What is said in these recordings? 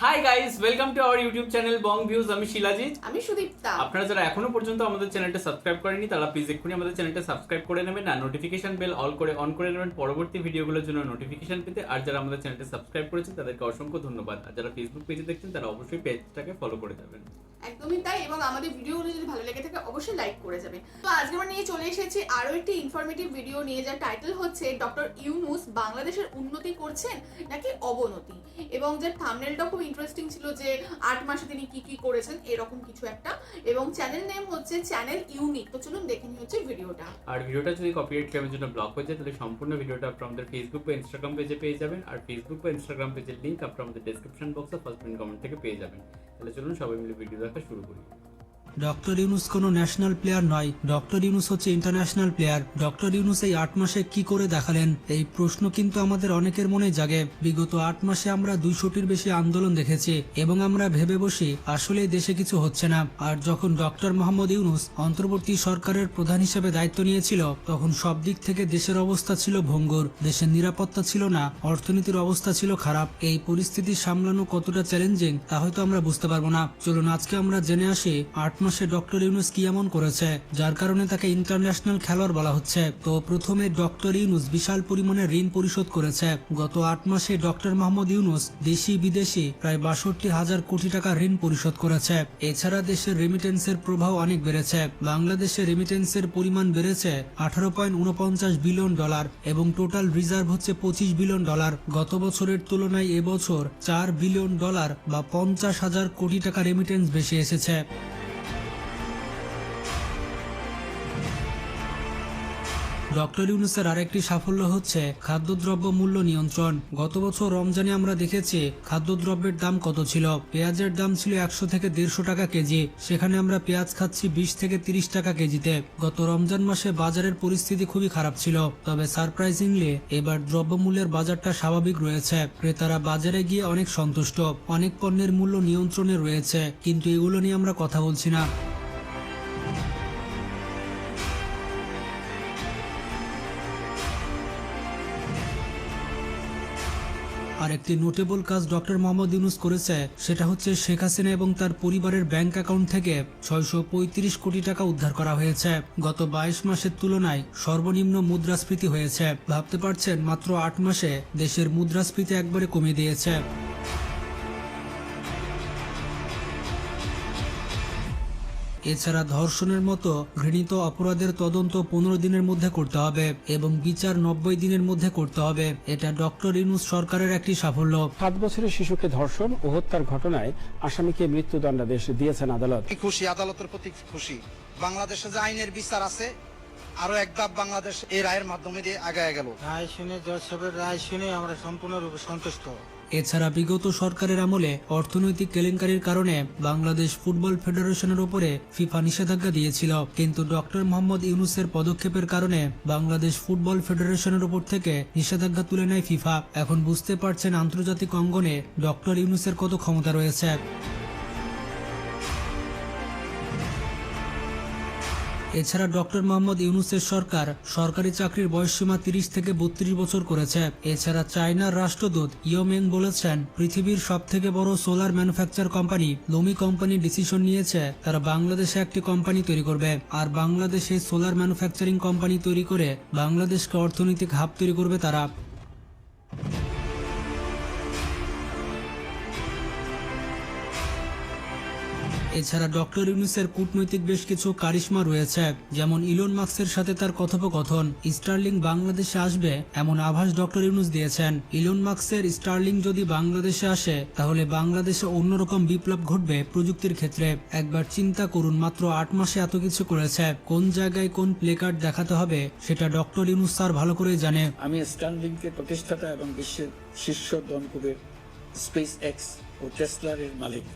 Hi guys, welcome to our YouTube channel Bong views. আমি শিলাজিৎ। আমি সুদীপ্তা। আপনারা যারা এখনো পর্যন্ত আমাদের চ্যানেলটা সাবস্ক্রাইব করেননি তারা প্লিজ এক্ষুনি আমাদের চ্যানেলটা সাবস্ক্রাইব করে নেবেন আর নোটিফিকেশন বেল অন করে নেবেন পরবর্তী ভিডিওগুলোর জন্য নোটিফিকেশন পেতে। আর যারা আমাদের চ্যানেলটা সাবস্ক্রাইব করেছেন তাদেরকে অসংখ্য ধন্যবাদ। আর যারা ফেসবুক পেজে দেখছেন তারা অবশ্যই পেজটাকে ফলো করে যাবেন। একদমই তাই, এবং আমাদের ভিডিওগুলো যদি ভালো লেগে থাকে অবশ্যই লাইক করে যাবেন। তো আজকে আমরা নিয়ে চলে এসেছি আরো একটি ইনফরমেটিভ ভিডিও নিয়ে, যার টাইটেল হচ্ছে ডক্টর ইউনূস বাংলাদেশের উন্নতি করছেন নাকি অবনতি, এবং যার থাম্বনেলটা খুব ইন্টারেস্টিং ছিল যে 8 মাসে তিনি কি কি করেছেন এরকম কিছু একটা, এবং চ্যানেল নেম হচ্ছে চ্যানেল ইউনিক। তো চলুন দেখে নিই হচ্ছে ভিডিওটা। আর ভিডিওটা যদি কপিরাইট ক্লেমের জন্য ব্লক হয়ে যায় তাহলে সম্পূর্ণ ভিডিওটা আপনারা আমাদের ফেসবুক বা ইনস্টাগ্রাম পেজে পেয়ে যাবেন। আর ফেসবুক বা ইনস্টাগ্রাম পেজের লিংক আপনারা আমাদের ডেসক্রিপশন বক্সে ফার্স্ট পিন কমেন্ট থেকে পেয়ে যাবেন। তাহলে চলুন সবাই মিলে ভিডিও দেখা শুরু করি। ডক্টর ইউনূস কোনো ন্যাশনাল প্লেয়ার নয়, ডক্টর ইউনূস হচ্ছে ইন্টারন্যাশনাল প্লেয়ার। ডক্টর ইউনূস এই 8 মাসে কি করে দেখালেন, এই প্রশ্ন কিন্তু আমাদের অনেকের মনে জাগে। বিগত 8 মাসে আমরা 200টির বেশি আন্দোলন দেখেছি এবং আমরা ভেবে বসি আসলে দেশে কিছু হচ্ছে না। আর যখন ডক্টর মোহাম্মদ ইউনূস অন্তর্বর্তী সরকারের প্রধান হিসেবে দায়িত্ব নিয়েছিল তখন সব দিক থেকে দেশের অবস্থা ছিল ভঙ্গুর, দেশের নিরাপত্তা ছিল না, অর্থনীতির অবস্থা ছিল খারাপ। এই পরিস্থিতি সামলানো কতটা চ্যালেঞ্জিং তা হয়তো আমরা বুঝতে পারবো না। চলুন আজকে আমরা জেনে আসি 8 মাসে ডক্টর ইউনূস কি এমন করেছে যার কারণে তাকে ইন্টারন্যাশনাল খেলোয়াড় বলা হচ্ছে। তো প্রথমে ডক্টর ইউনূস বিশাল পরিমাণে ঋণ পরিশোধ করেছে। গত 8 মাসে ডক্টর মোহাম্মদ ইউনূস দেশি বিদেশি প্রায় 62,000 কোটি টাকা ঋণ পরিশোধ করেছে। এছাড়া দেশের রেমিটেন্সের প্রভাব অনেক বেড়েছে। বাংলাদেশে রেমিটেন্সের পরিমাণ বেড়েছে 18.49 বিলিয়ন ডলার এবং টোটাল রিজার্ভ হচ্ছে 25 বিলিয়ন ডলার। গত বছরের তুলনায় এবছর 4 বিলিয়ন ডলার বা 50,000 কোটি টাকা রেমিটেন্স বেশি এসেছে। ডক্টর ইউনূসের আরেকটি সাফল্য হচ্ছে খাদ্যদ্রব্য মূল্য নিয়ন্ত্রণ। গত বছর রমজানে আমরা দেখেছি খাদ্যদ্রব্যের দাম কত ছিল। পেঁয়াজের দাম ছিল 100 থেকে 150 টাকা কেজি, সেখানে আমরা পেঁয়াজ খাচ্ছি 20 থেকে 30 টাকা কেজিতে। গত রমজান মাসে বাজারের পরিস্থিতি খুবই খারাপ ছিল, তবে সারপ্রাইজিংলি এবার দ্রব্যমূল্যের বাজারটা স্বাভাবিক রয়েছে। ক্রেতারা বাজারে গিয়ে অনেক সন্তুষ্ট, অনেক পণ্যের মূল্য নিয়ন্ত্রণে রয়েছে, কিন্তু এগুলো নিয়ে আমরা কথা বলছি না। আর একটি নোটেবল কাজ ডক্টর মোহাম্মদ ইউনূস করেছে, সেটা হচ্ছে শেখ হাসিনা এবং তার পরিবারের ব্যাংক অ্যাকাউন্ট থেকে 635 কোটি টাকা উদ্ধার করা হয়েছে। গত 22 মাসের তুলনায় সর্বনিম্ন মুদ্রাস্ফীতি হয়েছে। ভাবতে পারছেন, মাত্র 8 মাসে দেশের মুদ্রাস্ফীতি একবারে কমে দিয়েছে। এছাড়া ধর্ষণের মতো ঘৃণিত অপরাধের তদন্ত 15 দিনের মধ্যে করতে হবে এবং বিচার 90 দিনের মধ্যে করতে হবে। এটা ডক্টর ইউনূস সরকারের একটি সাফল্য। 7 বছরের শিশুকে ধর্ষণ ও হত্যার ঘটনায় আসামিকে মৃত্যুদণ্ডাদেশ দিয়েছেন আদালত। খুশি, আদালতের প্রতি খুশি। বাংলাদেশে যে আইনের বিচার আছে আরো এক ধাপ বাংলাদেশ এই রায়ের মাধ্যমে দিয়ে আগায় গেল। রায় শুনে, জজ সাহেবের রায় শুনে আমরা সম্পূর্ণরূপে সন্তুষ্ট। এছাড়া বিগত সরকারের আমলে অর্থনৈতিক কেলেঙ্কারির কারণে বাংলাদেশ ফুটবল ফেডারেশনের উপরে ফিফা নিষেধাজ্ঞা দিয়েছিল, কিন্তু ডক্টর মোহাম্মদ ইউনূসের পদক্ষেপের কারণে বাংলাদেশ ফুটবল ফেডারেশনের উপর থেকে নিষেধাজ্ঞা তুলে নেয় ফিফা। এখন বুঝতে পারছেন আন্তর্জাতিক অঙ্গনে ডক্টর ইউনূসের কত ক্ষমতা রয়েছে। এছাড়া ডক্টর মোহাম্মদ ইউনূসের সরকার সরকারি চাকরির বয়সসীমা 30 থেকে 32 বছর করেছে। এছাড়া চায়নার রাষ্ট্রদূত ইয়োমেং বলেছেন, পৃথিবীর সবথেকে বড় solar manufacture company loamy company decision নিয়েছে তারা বাংলাদেশে একটি কোম্পানি তৈরি করবে, আর বাংলাদেশে সোলার ম্যানুফ্যাকচারিং কোম্পানি তৈরি করে বাংলাদেশকে অর্থনৈতিক হাব তৈরি করবে তারা। এছাড়া ডক্টর ইউনূসের কূটনৈতিক বেশ কিছু কারিশমা রয়েছে, যেমন ইলন মাস্কের সাথে তার কথোপকথন। স্টারলিং বাংলাদেশে আসবে এমন আভাস ডক্টর ইউনূস দিয়েছেন। ইলন মাস্কের স্টারলিং যদি বাংলাদেশে আসে তাহলে বাংলাদেশে অন্যরকম বিপ্লব ঘটবে প্রযুক্তির ক্ষেত্রে। একবার চিন্তা করুন, মাত্র 8 মাসে এত কিছু করেছে। কোন জায়গায় কোন প্লেকার্ড দেখাতে হবে সেটা ডক্টর ইউনূস স্যার ভালো করেই জানে। আমি স্টারলিংকের প্রতিষ্ঠাতা এবং বিশ্বের শীর্ষ দনকুবের স্পেস এক্স ও টেসলার মালিক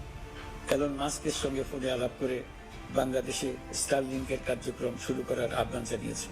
এলন মাস্কের সঙ্গে ফোনে আলাপ করে বাংলাদেশে স্টারলিংকের কার্যক্রম শুরু করার আহ্বান জানিয়েছি।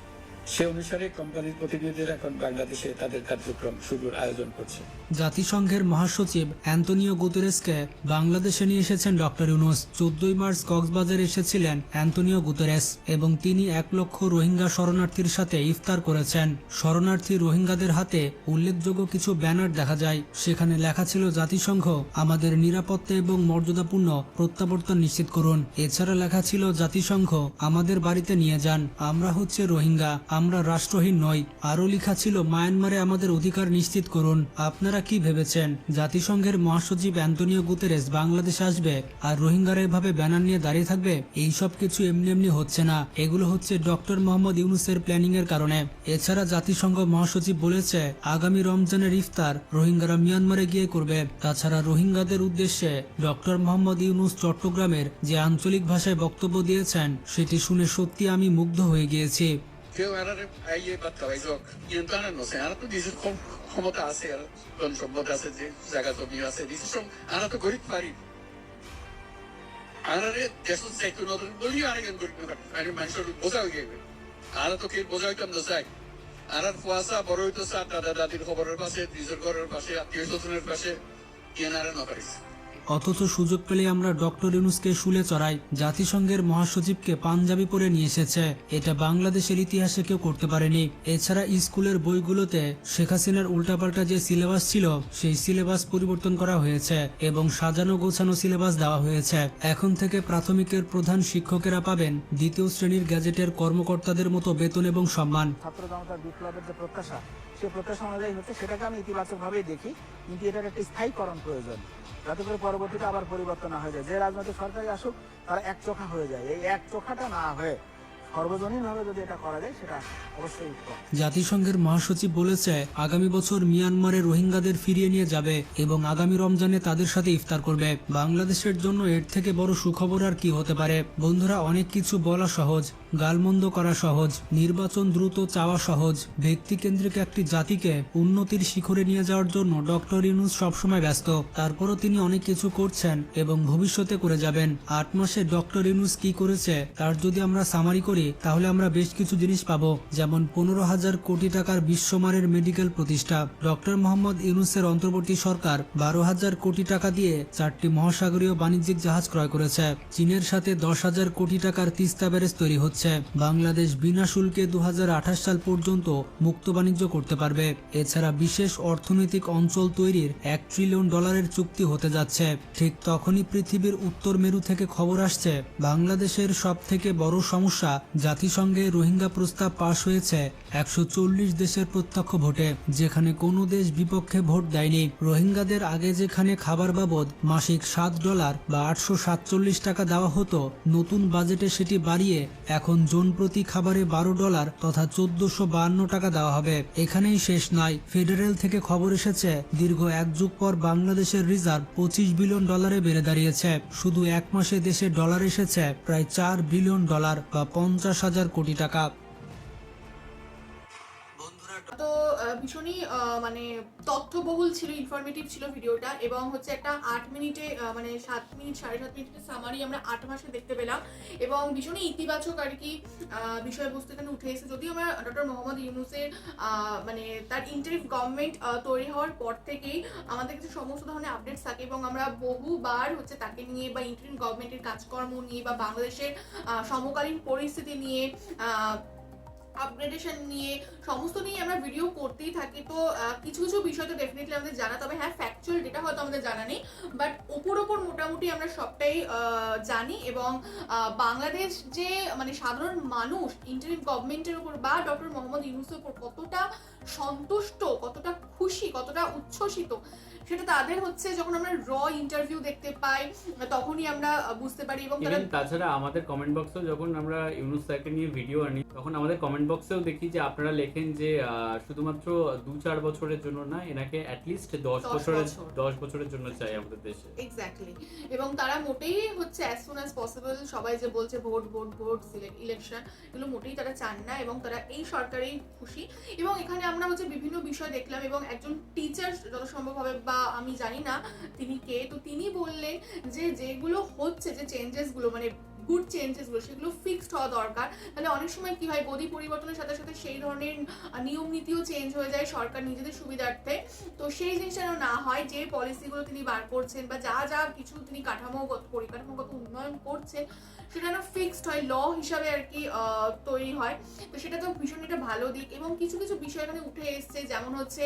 সে অনুসারে কোম্পানির প্রতিনিধিরা এখন বাংলাদেশে তাদের কার্যক্রম শুরুর আয়োজন করছে। জাতিসংঘের মহাসচিব অ্যান্তোনিও গুতেরেসকে বাংলাদেশে নিয়ে এসেছেন ডক্টর ইউনূস। 14 মার্চ কক্সবাজারে এসেছিলেন অ্যান্তোনিও গুতেরেস এবং তিনি 1 লক্ষ রোহিঙ্গা শরণার্থীর সাথে ইফতার করেছেন। শরণার্থী রোহিঙ্গাদের হাতে উল্লেখযোগ্য কিছু ব্যানার দেখা যায়, সেখানে লেখা ছিল জাতিসংঘ আমাদের নিরাপত্তা এবং মর্যাদাপূর্ণ প্রত্যাবর্তন নিশ্চিত করুন। এছাড়া লেখা ছিল জাতিসংঘ আমাদের বাড়িতে নিয়ে যান, আমরা হচ্ছে রোহিঙ্গা, আমরা রাষ্ট্রহীন নই। আরও লেখা ছিল মায়ানমারে আমাদের অধিকার নিশ্চিত করুন। আপনারা কি ভেবেছেন জাতিসংঘের মহাসচিব অ্যান্তোনিও গুতেরেস বাংলাদেশে আসবে আর রোহিঙ্গারা এভাবে ব্যানার নিয়ে দাঁড়িয়ে থাকবে? এই সব কিছু এমনি এমনি হচ্ছে না, এগুলো হচ্ছে ডক্টর মোহাম্মদ ইউনূসের প্ল্যানিং এর কারণে। এছাড়া জাতিসংঘ মহাসচিব বলেছে আগামী রমজানের ইফতার রোহিঙ্গারা মিয়ানমারে গিয়ে করবে। তাছাড়া রোহিঙ্গাদের উদ্দেশ্যে ডক্টর মোহাম্মদ ইউনূস চট্টগ্রামের যে আঞ্চলিক ভাষায় বক্তব্য দিয়েছেন সেটি শুনে সত্যি আমি মুগ্ধ হয়ে গিয়েছি। কেউ ক্ষমতা আছে, ধন সম্পদ আছে, যে জায়গা জমি আছে, আমরা তো গরিব পারি দেশের চাইতে নতুন বলি আরেকজন গরিব মানুষের বোঝা হয়ে গেবে। আর তো কে বোঝা হইতাম না চাই আর কুয়াশা বড় হইতো চার দাদা দাদির খবরের পাশে, নিজের ঘরের পাশে, আত্মীয় স্বজনের পাশে ইয়েনারা না পারিস। অথচ সুযোগ পেলে আমরা ডক্টর ইউনূসকে শুলে চড়াই। জাতিসংঘের মহাসচিবকে পাঞ্জাবি পরে নিয়ে এসেছে, এটা বাংলাদেশের ইতিহাসে কেউ করতে পারেনি। এছাড়া স্কুলের বইগুলোতে শেখ হাসিনার উল্টাপাল্টা যে সিলেবাস ছিল সেই সিলেবাস পরিবর্তন করা হয়েছে এবং সাজানো গোছানো সিলেবাস দেওয়া হয়েছে। এখন থেকে প্রাথমিকের প্রধান শিক্ষকেরা পাবেন 2য় শ্রেণীর গ্যাজেটের কর্মকর্তাদের মতো বেতন এবং সম্মান। ছাত্র জনতার বিপ্লবের যে প্রত্যাশা, সেই প্রত্যাশা অনুযায়ী হচ্ছে, সেটাকে আমি ইতিবাচক ভাবেই দেখি, কিন্তু এটার একটা স্থায়ীকরণ প্রয়োজন, যাতে করে পরবর্তীতে আবার পরিবর্তন না হয়ে যায়। যে রাজনৈতিক সরকারই আসুক তারা একচোখা হয়ে যায়, এই একচোখাটা না হয়ে সর্বজনীন ভাবে যদি এটা করা যায় সেটা অবশ্যই উত্তম। জাতিসংঘের মহাসচিব বলেছে আগামী বছর মিয়ানমারে রোহিঙ্গাদের ফিরিয়ে নিয়ে যাবে এবং আগামী রমজানে তাদের সাথে ইফতার করবে। বাংলাদেশের জন্য এর থেকে বড় সুখবর আর কি হতে পারে? বন্ধুরা, অনেক কিছু বলা সহজ, গালমন্দ করা সহজ, নির্বাচন দ্রুত চাওয়া সহজ, ব্যক্তিকেন্দ্রিক একটি জাতিকে উন্নতির শিখরে নিয়ে যাওয়ার জন্য ডক্টর ইউনূস সবসময় ব্যস্ত। তারপরও তিনি অনেক কিছু করছেন এবং ভবিষ্যতে করে যাবেন। 8 মাসে ডক্টর ইউনূস কি করেছে তার যদি আমরা সামারি করি তাহলে আমরা বেশ কিছু জিনিস পাবো, যেমন 15,000 কোটি টাকার বিশ্বমানের মেডিকেল প্রতিষ্ঠা। ডক্টর মোহাম্মদ ইউনূসের অন্তর্বর্তী সরকার 12,000 কোটি টাকা দিয়ে 4টি মহাসাগরীয় বাণিজ্যিক জাহাজ ক্রয় করেছে। চীনের সাথে 10,000 কোটি টাকার তিস্তা ব্যারেজ তৈরি হচ্ছে। বাংলাদেশ বিনা শুল্কে 2028 সাল পর্যন্ত মুক্ত বাণিজ্য করতে পারবে। এছাড়া বিশেষ অর্থনৈতিক অঞ্চল তৈরির $1 ট্রিলিয়ন চুক্তি হতে যাচ্ছে। ঠিক তখনই পৃথিবীর উত্তর মেরু থেকে খবর আসছে বাংলাদেশের সব থেকে বড় সমস্যা, জাতিসংঘে রোহিঙ্গা প্রস্তাব পাশ হয়েছে 140 দেশের প্রত্যক্ষ ভোটে, যেখানে কোনো দেশ বিপক্ষে ভোট দেয়নি। রোহিঙ্গাদের আগে যেখানে খাবার বাবদ মাসিক $7 বা 847 টাকা দেওয়া হতো, নতুন বাজেটে সেটি বাড়িয়ে এখন জন প্রতি খাবারে $12 তথা 1452 টাকা দেওয়া হবে। এখানেই শেষ নয়, ফেডারেল থেকে খবর এসেছে দীর্ঘ 1 যুগ পর বাংলাদেশের রিজার্ভ $25 বিলিয়ন বেড়ে দাঁড়িয়েছে। শুধু 1 মাসে দেশে ডলার এসেছে প্রায় $4 বিলিয়ন বা 50,000 কোটি টাকা। তো ভীষণই মানে তথ্যবহুল ছিল, ইনফরমেটিভ ছিল ভিডিওটা, এবং হচ্ছে একটা 8 মিনিটে মানে 7 মিনিট 7.5 মিনিটের সামারি আমরা 8 মাসে দেখতে পেলাম এবং ভীষণই ইতিবাচক আর কি বিষয়বস্তু এখানে উঠে এসেছে। যদিও আমরা ডক্টর মোহাম্মদ ইউনূসের মানে তার ইন্টারিম গভর্নমেন্ট তৈরি হওয়ার পর থেকেই আমাদের কাছে সমস্ত ধরনের আপডেটস থাকে এবং আমরা বহুবার হচ্ছে তাকে নিয়ে বা ইন্টারিম গভর্নমেন্টের কাজকর্ম নিয়ে বা বাংলাদেশের সমকালীন পরিস্থিতি নিয়ে আপগ্রেডেশন নিয়ে সমস্ত নিয়ে আমরা ভিডিও করতেই থাকি। তো কিছু কিছু বিষয় তো ডেফিনেটলি আমাদের জানা, তবে হ্যাঁ ফ্যাকচুয়াল ডেটা হয়তো আমাদের জানা নেই, বাট ওপর মোটামুটি আমরা সবটাই জানি। এবং বাংলাদেশ যে মানে সাধারণ মানুষ ইন্টারিম গভর্নমেন্টের উপর বা ডক্টর মোহাম্মদ ইউনূসের উপর কতটা সন্তুষ্ট, কতটা খুশি, কতটা উচ্ছ্বসিত, সেটা তাদের হচ্ছে যখন আমরা ইন্টারভিউ দেখতে পাই তখনই আমরা বুঝতে পারি। এবং তাছাড়া আমাদের কমেন্ট বক্সেও যখন আমরা ইউনূস স্যারকে নিয়ে ভিডিও আনি তখন আমাদের কমেন্ট বক্সেও দেখি যে আপনারা লেখেন যে শুধুমাত্র 2-4 বছরের জন্য না, এনাকে অ্যাটলিস্ট 10 বছরের জন্য চাই আমাদের দেশে। এক্স্যাক্টলি। এবং তারা মোটেই হচ্ছে অ্যাজ সুন অ্যাজ পসিবল, সবাই যে বলছে ভোট ইলেকশন, এগুলো মোটেই তারা চান না এবং তারা এই সরকারেই খুশি। এবং এখানে আমরা হচ্ছে বিভিন্ন বিষয় দেখলাম এবং একজন টিচার যত সম্ভব হবে, বা আমি জানি না তিনি কে, তো তিনি বললেন যে যেগুলো হচ্ছে যে চেঞ্জেসগুলো মানে গুড চেঞ্জেসগুলো সেগুলো ফিক্সড হওয়া দরকার। তাহলে অনেক সময় কি হয়, গদি পরিবর্তনের সাথে সাথে সেই ধরনের নিয়ম নীতিও চেঞ্জ হয়ে যায় সরকার নিজেদের সুবিধার্থে। তো সেই জিনিসটা যেন না হয়, যে পলিসিগুলো তিনি বার করছেন বা যা যা কিছু তিনি পরিকাঠামোগত উন্নয়ন করছেন সেটা যেন ফিক্সড হয়, ল হিসাবে আর কি তৈরি হয়। তো সেটা তো ভীষণ একটা ভালো দিক। এবং কিছু কিছু বিষয় এখানে উঠে এসছে, যেমন হচ্ছে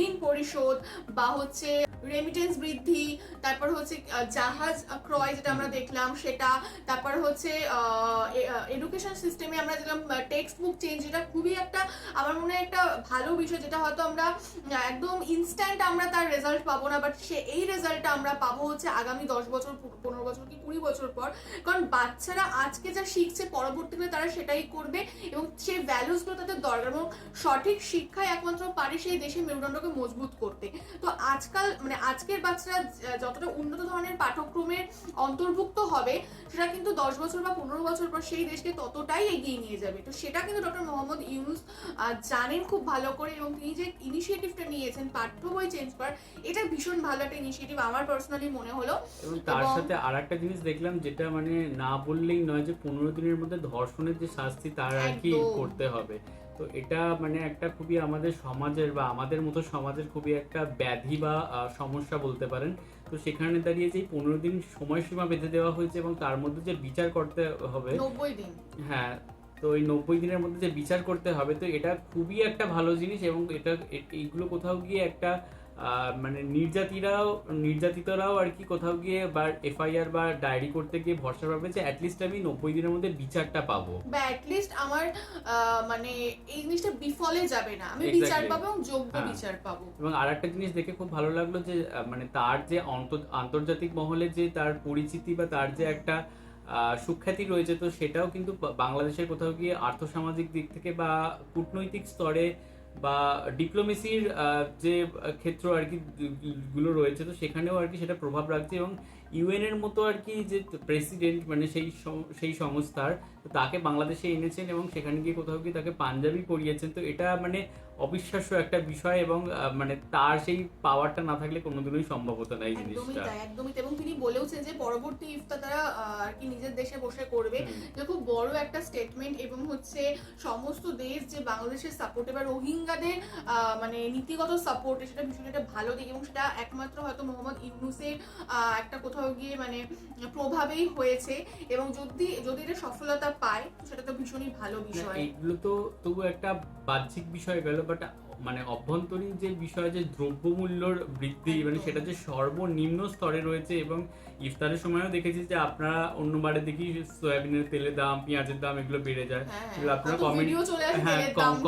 ঋণ পরিশোধ বা হচ্ছে রেমিটেন্স বৃদ্ধি, তারপর হচ্ছে জাহাজ ক্রয় যেটা আমরা দেখলাম সেটা, তারপর হচ্ছে এডুকেশন সিস্টেমে আমরা দেখলাম টেক্সট বুক চেঞ্জ, যেটা খুবই একটা আমার মনে হয় একটা ভালো বিষয়, যেটা হয়তো আমরা একদম ইনস্ট্যান্ট আমরা তার রেজাল্ট পাবো না, বাট এই রেজাল্টটা আমরা পাবো হচ্ছে আগামী 10 বছর 15 বছর কি 20 বছর পর। কারণ বাচ্চারা আজকে যা শিখছে পরবর্তীকালে তারা সেটাই করবে এবং সেই ভ্যালুসগুলো তাদের দরকার, এবং সঠিক শিক্ষায় একমাত্র পারে সেই দেশের মেরুদণ্ডকে মজবুত করতে। তো আজকাল মানে আজকের বাচ্চারা যতটা উন্নত ধরনের পাঠ্যক্রমের অন্তর্ভুক্ত হবে, সেটা কিন্তু 10 বছর বা 15 বছর পর সেই দেশকে ততটাই এগিয়ে নিয়ে যাবে। তো সেটা কিন্তু ডক্টর মোহাম্মদ ইউনূস জানেন খুব ভালো করে, এবং তিনি যে ইনিশিয়েটিভটা নিয়েছেন পাঠ্য বই চেঞ্জ করার, এটা ভীষণ ভালো একটা ইনিশিয়েটিভ আমার পার্সোনালি মনে হলো। এবং তার সাথে আর একটা জিনিস দেখলাম, যেটা মানে না বললেই নয়, যে 15 দিনের মধ্যে ধর্ষণের যে শাস্তি তার আর কি করতে হবে। তো এটা মানে একটা খুবই আমাদের সমাজের বা আমাদের মতো সমাজের খুবই একটা ব্যাধি বা সমস্যা বলতে পারেন। তো সেখানে দাঁড়িয়ে যে 15 দিন সময়সীমা বেঁধে দেওয়া হয়েছে এবং তার মধ্যে যে বিচার করতে হবে 90 দিন, হ্যাঁ, তো এই 90 দিনের মধ্যে যে বিচার করতে হবে, তো এটা খুবই একটা ভালো জিনিস। এবং এটা এইগুলো কোথাও গিয়ে একটা মানে নির্যাতিতরাও আর কি কোথাও গিয়ে বা এফআইআর বা ডায়েরি করতে গিয়ে ভরসা পাবে যে অ্যাটলিস্ট আমি 90 দিনের মধ্যে বিচারটা পাবো, বা অ্যাটলিস্ট আমার মানে এই জিনিসটা বিফলে যাবে না, আমি Exactly. বিচার পাবো এবং যোগ্য হ্যাঁ। বিচার পাবো। এবং আরেকটা জিনিস দেখে খুব ভালো লাগলো যে মানে তার যে আন্তর্জাতিক মহলে যে তার পরিচিতি বা তার যে একটা সুখ্যাতি রয়েছে, তো সেটাও কিন্তু বাংলাদেশের কোথাও গিয়ে আর্থসামাজিক দিক থেকে বা কূটনৈতিক স্তরে বা ডিপ্লোমেসির যে ক্ষেত্র আর কি গুলো রয়েছে, তো সেখানেও আর কি সেটা প্রভাব রাখছে। এবং ইউএন এর মতো আর কি যে প্রেসিডেন্ট মানে সেই সংস্থার, তো তাকে বাংলাদেশে এনেছেন এবং সেখানে গিয়ে কোথাও গিয়ে তাকে পাঞ্জাবি পরিয়েছেন। তো এটা মানে অবিশ্বাস্য একটা বিষয়, এবং মানে তার সেই পাওয়ারটা না থাকলে কোনোদিনই সম্ভব হতো না এই একদমই জিনিসটা। তাই, একদমই তাই। এবং তিনি বলেওছেন যে পরবর্তী ইফতার তারা আর কি নিজের দেশে বসে করবে, যে খুব বড় একটা স্টেটমেন্ট। এবং হচ্ছে সমস্ত দেশ যে বাংলাদেশের সাপোর্টে বা রোহিঙ্গাদের মানে নীতিগত সাপোর্টে, সেটা ভীষণ একটা ভালো দিক। এবং সেটা একমাত্র হয়তো মোহাম্মদ ইউনূসের একটা কোথাও গিয়ে মানে প্রভাবেই হয়েছে। এবং যদি এটা সফলতা পায়, সেটা তো ভীষণই ভালো বিষয়। এইগুলো তো তবু একটা বাহ্যিক বিষয় গেল, বাট মানে অভ্যন্তরীণ যে বিষয়, যে দ্রব্যমূল্যর বৃদ্ধি, মানে সেটা যে সর্বনিম্ন স্তরে রয়েছে। এবং ইফতারের সময়ও দেখেছি যে আপনারা অন্যবারে দেখি সয়াবিনের তেলের দাম, পেঁয়াজের দাম এগুলো বেড়ে যায়, এগুলো আপনারা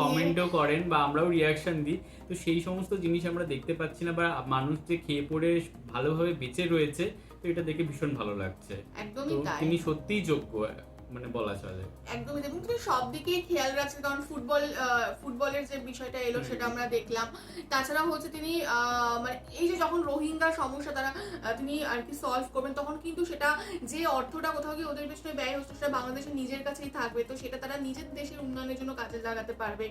কমেন্টও করেন বা আমরাও রিয়াকশন দিই। তো সেই সমস্ত জিনিস আমরা দেখতে পাচ্ছি না, বা মানুষ যে খেয়ে পড়ে ভালোভাবে বেঁচে রয়েছে, তো এটা দেখে ভীষণ ভালো লাগছে। একদমই তাই, তিনি সত্যিই যোগ্য মানে বলা চলে। একদমই। এবং তিনি সব দিকেই খেয়াল রাখছেন, কারণ ফুটবলের যে বিষয়টা এলো সেটা আমরা দেখলাম। তাছাড়া হচ্ছে তিনি মানে এই যে যখন রোহিঙ্গা সমস্যা তিনি আর কি সলভ করবেন, তখন কিন্তু সেটা যে অর্থটা কোথাও গিয়ে ওদের পেছনে ব্যয় হচ্ছে, সেটা বাংলাদেশের নিজের কাছেই থাকবে। তো সেটা তারা নিজের দেশের উন্নয়নের জন্য কাজে লাগাতে পারবে।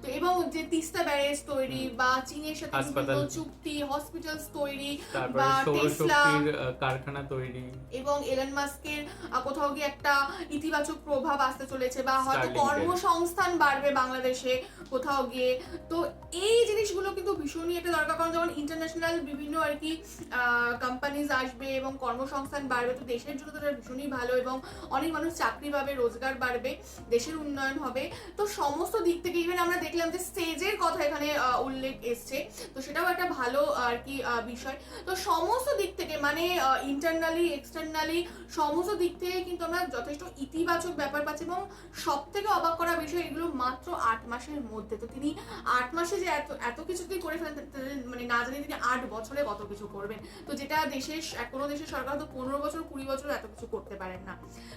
তো এবং যে তিস্তা ব্যারেজ তৈরি বা চীনের সাথে বিভিন্ন চুক্তি, হসপিটালস তৈরি বা টেসলা কারখানা তৈরি, এবং এলন মাস্কের কোথাও গিয়ে একটা ইতিবাচক প্রভাব আসতে চলেছে, বা হয়তো কর্মসংস্থান বাড়বে বাংলাদেশে কোথাও গিয়ে। তো এই জিনিসগুলো কিন্তু ভীষণই একটা দরকার, কারণ যখন ইন্টারন্যাশনাল বিভিন্ন আর কি কোম্পানিজ আসবে এবং কর্মসংস্থান বাড়বে, তো দেশের জন্য তো ভীষণই ভালো। এবং অনেক মানুষ চাকরি পাবে, রোজগার বাড়বে, দেশের উন্নয়ন হবে। তো সমস্ত দিক থেকে ইভেন আমরা দেখলাম যে স্টেজের কথা এখানে উল্লেখ এসছে, তো সেটাও একটা ভালো আর কি বিষয়। তো সমস্ত দিক থেকে মানে ইন্টারনালি এক্সটার্নালি সমস্ত দিক থেকে কিন্তু আমরা যথেষ্ট ইতিবাচক ব্যাপার পাচ্ছি। এবং সব থেকে অবাক করা বিষয়, এগুলো মাত্র 8 মাসের মধ্যে। তো তিনি 8 মাসে যে এত কিছু তিনি করে ফেলেন, মানে না জানি তিনি 8 বছরে কত কিছু করবেন। তো যেটা কোনো দেশের সরকার তো 15 বছর 20 বছর এত কিছু করতে পারেন না।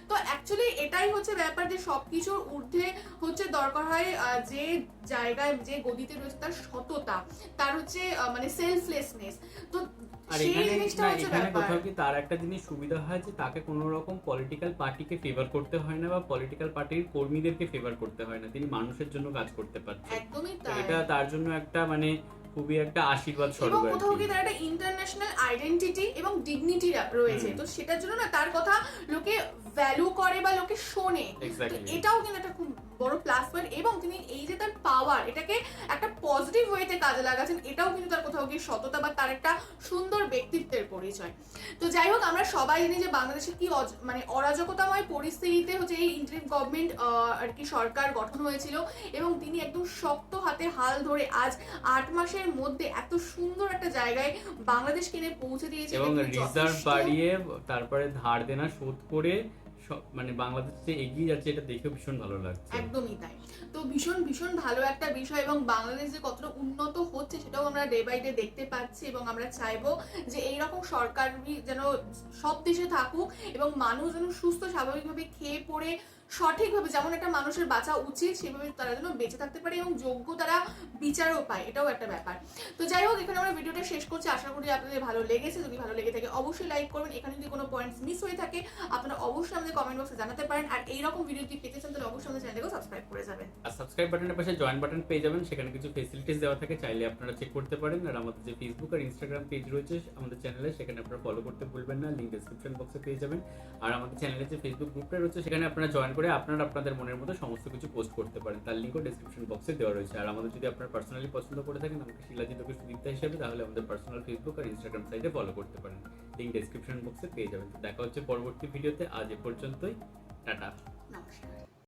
তো অ্যাকচুয়ালি এটাই হচ্ছে ব্যাপার, যে সবকিছুর ঊর্ধ্বে হচ্ছে দরকার হয় যে জায়গায় যে গদিতে রয়েছে তার সততা, তার হচ্ছে মানে সেলফলেসনেস। তো আর এখানে কোথাও কি তার একটা জিনিস সুবিধা হয় যে তাকে কোনো রকম পলিটিক্যাল পার্টিকে ফেভার করতে হয় না বা পলিটিক্যাল পার্টির কর্মীদেরকে ফেভার করতে হয় না, তিনি মানুষের জন্য কাজ করতে পারছেন। একদমই তাই, এটা তার জন্য একটা মানে খুবই একটা আশীর্বাদ স্বরূপ। এবং কোথাও কি তার একটা ইন্টারন্যাশনাল আইডেন্টিটি এবং ডিগনিটি রয়েছে। তো সেটার জন্য না তার কথা লোকে ভ্যালু করে বা লোকে শোনে। তো Exactly. এটাও কিন্তু একটা খুব বড় প্লাস পয়েন্ট, এবং তিনি এই যে তার পাওয়ার, এটাকে একটা পজিটিভ ওয়েতে কাজে লাগাচ্ছেন, এটাও কিন্তু তার কোথাও গিয়ে সততা বা তার একটা সুন্দর ব্যক্তিত্বের পরিচয়। তো যাই হোক, আমরা সবাই জানি যে বাংলাদেশে কি মানে অরাজকতাময় পরিস্থিতিতে হচ্ছে এই ইন্টারিম গভর্নমেন্ট আর কি সরকার গঠন হয়েছিল, এবং তিনি একদম শক্ত হাতে হাল ধরে আজ 8 মাসের মধ্যে এত সুন্দর একটা জায়গায় বাংলাদেশকে এনে পৌঁছে দিয়েছে। এবং এটা কিন্তু রিজার্ভ যথেষ্ট। বাড়িয়ে তারপরে ধার দেনা শোধ করে মানে বাংলাদেশ যে এগিয়ে যাচ্ছে, এটা দেখে ভীষণ ভালো লাগছে। একদমই তাই। তো ভীষণ ভীষণ ভালো একটা বিষয়, এবং বাংলাদেশ যে কতটা উন্নত হচ্ছে সেটাও আমরা ডে বাই ডে দেখতে পাচ্ছি, এবং আমরা চাইবো যে এইরকম সরকার যেন সব দেশে থাকুক, এবং মানুষ যেন সুস্থ স্বাভাবিকভাবে খেয়ে পড়ে সঠিকভাবে, যেমন একটা মানুষের বাঁচা উচিত সেভাবে তারা যেন বেঁচে থাকতে পারে, এবং যোগ্য তারা বিচারও পায়, এটাও একটা ব্যাপার। তো যাই হোক, এখানে আমরা ভিডিওটা শেষ করছি। আশা করি আপনাদের ভালো লেগেছে। যদি ভালো লেগে থাকে অবশ্যই লাইক করবেন। এখানে যদি কোনো পয়েন্টস মিস হয়ে থাকে আপনারা অবশ্যই আমাদের কমেন্ট বক্সে জানাতে পারেন। আর এইরকম ভিডিও যদি পেতে চান তাহলে অবশ্যই আমাদের চ্যানেলটাকে সাবস্ক্রাইব করে যাবেন। আর সাবস্ক্রাইব বাটনের পাশে জয়েন বাটন পেয়ে যাবেন, সেখানে কিছু ফেসিলিটিস দেওয়া থাকে, চাইলে আপনারা চেক করতে পারেন। আর আমাদের যে ফেসবুক আর ইনস্টাগ্রাম পেজ রয়েছে আমাদের চ্যানেলে, সেখানে আপনারা ফলো করতে ভুলবেন না, লিঙ্ক ডেসক্রিপশন বক্সে পেয়ে যাবেন। আর আমাদের চ্যানেলে যে ফেসবুক গ্রুপটা রয়েছে সেখানে আপনারা জয়েন করে আপনারা আপনাদের মনের মতো সমস্ত কিছু পোস্ট করতে পারেন, তার লিঙ্কও ডেসক্রিপশন বক্সে দেওয়া রয়েছে। আর আমাদের যদি আপনারা পার্সোনালি পছন্দ করে থাকেন আমাকে শিলাজিৎ অফিস সুদীপ্তা হিসেবে, তাহলে আমাদের পার্সোনাল ফেসবুক আর ইনস্টাগ্রাম সাইটে ফলো করতে পারেন, লিঙ্ক ডেসক্রিপশন বক্সে পেয়ে যাবেন। তো দেখা হচ্ছে পরবর্তী ভিডিওতে। আজ এ পর্যন্তই, টাটা। নমস্কার।